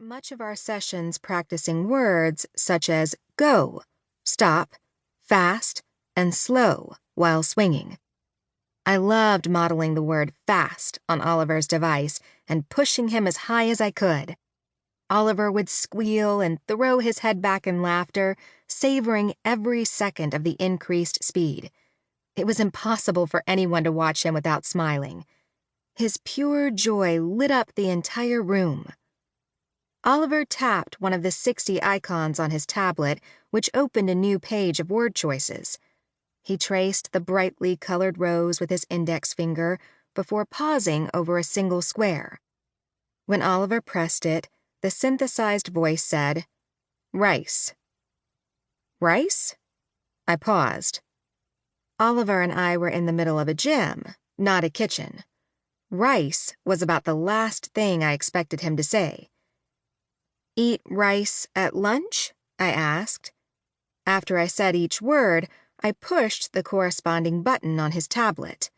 much of our sessions practicing words such as go, stop, fast, and slow while swinging. I loved modeling the word fast on Oliver's device and pushing him as high as I could. Oliver would squeal and throw his head back in laughter, savoring every second of the increased speed. It was impossible for anyone to watch him without smiling. His pure joy lit up the entire room. Oliver tapped one of the 60 icons on his tablet, which opened a new page of word choices. He traced the brightly colored rows with his index finger before pausing over a single square. When Oliver pressed it, the synthesized voice said, "Rice." "Rice?" I paused. Oliver and I were in the middle of a gym, not a kitchen. Rice was about the last thing I expected him to say. "Eat rice at lunch?" I asked. After I said each word, I pushed the corresponding button on his tablet.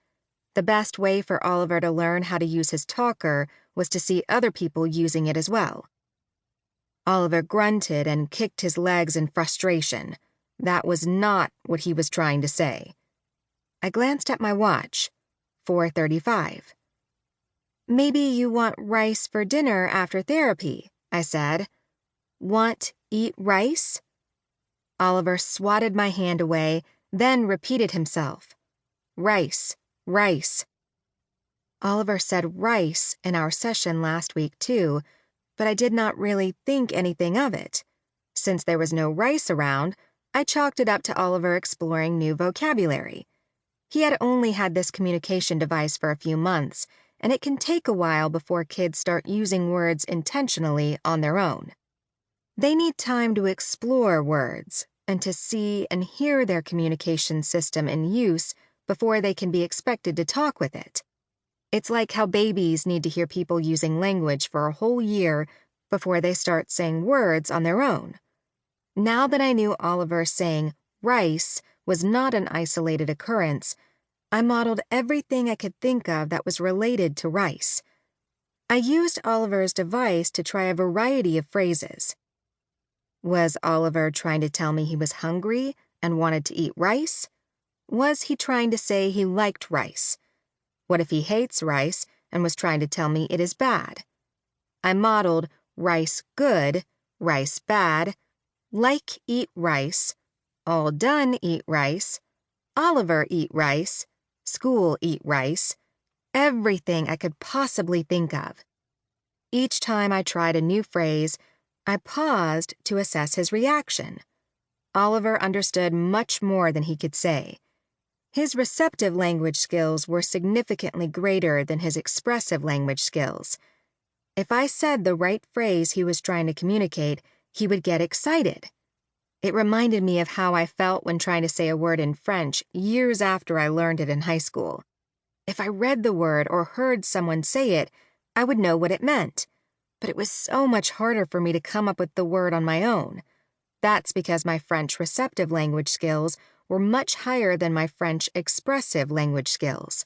The best way for Oliver to learn how to use his talker was to see other people using it as well. Oliver grunted and kicked his legs in frustration. That was not what he was trying to say. I glanced at my watch. 4:35. "Maybe you want rice for dinner after therapy," I said. Eat rice?" Oliver swatted my hand away, then repeated himself. "Rice, rice." Oliver said rice in our session last week too, but I did not really think anything of it. Since there was no rice around, I chalked it up to Oliver exploring new vocabulary. He had only had this communication device for a few months, and it can take a while before kids start using words intentionally on their own. They need time to explore words and to see and hear their communication system in use before they can be expected to talk with it. It's like how babies need to hear people using language for a whole year before they start saying words on their own. Now that I knew Oliver saying rice was not an isolated occurrence, I modeled everything I could think of that was related to rice. I used Oliver's device to try a variety of phrases. Was Oliver trying to tell me he was hungry and wanted to eat rice? Was he trying to say he liked rice? What if he hates rice and was trying to tell me it is bad? I modeled rice good, rice bad, like eat rice, all done eat rice, Oliver eat rice, school eat rice, everything I could possibly think of. Each time I tried a new phrase, I paused to assess his reaction. Oliver understood much more than he could say. His receptive language skills were significantly greater than his expressive language skills. If I said the right phrase he was trying to communicate, he would get excited. It reminded me of how I felt when trying to say a word in French years after I learned it in high school. If I read the word or heard someone say it, I would know what it meant. But it was so much harder for me to come up with the word on my own. That's because my French receptive language skills were much higher than my French expressive language skills.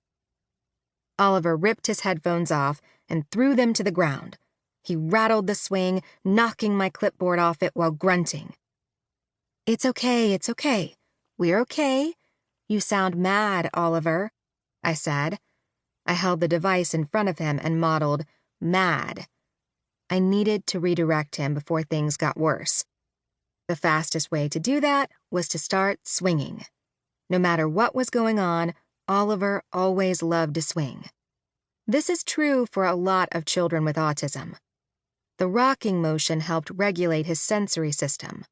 Oliver ripped his headphones off and threw them to the ground. He rattled the swing, knocking my clipboard off it while grunting. It's okay. We're okay. You sound mad, Oliver," I said. I held the device in front of him and modeled mad. I needed to redirect him before things got worse. The fastest way to do that was to start swinging. No matter what was going on, Oliver always loved to swing. This is true for a lot of children with autism. The rocking motion helped regulate his sensory system.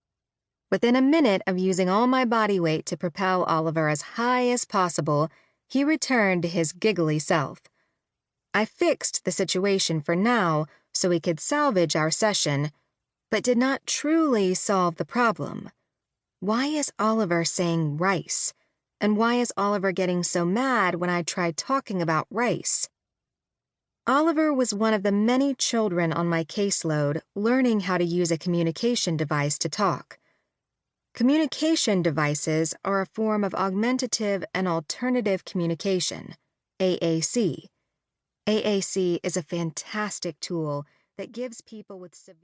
Within a minute of using all my body weight to propel Oliver as high as possible, he returned to his giggly self. I fixed the situation for now so we could salvage our session, but did not truly solve the problem. Why is Oliver saying rice? And why is Oliver getting so mad when I tried talking about rice? Oliver was one of the many children on my caseload learning how to use a communication device to talk. Communication devices are a form of augmentative and alternative communication, AAC. AAC is a fantastic tool that gives people with severe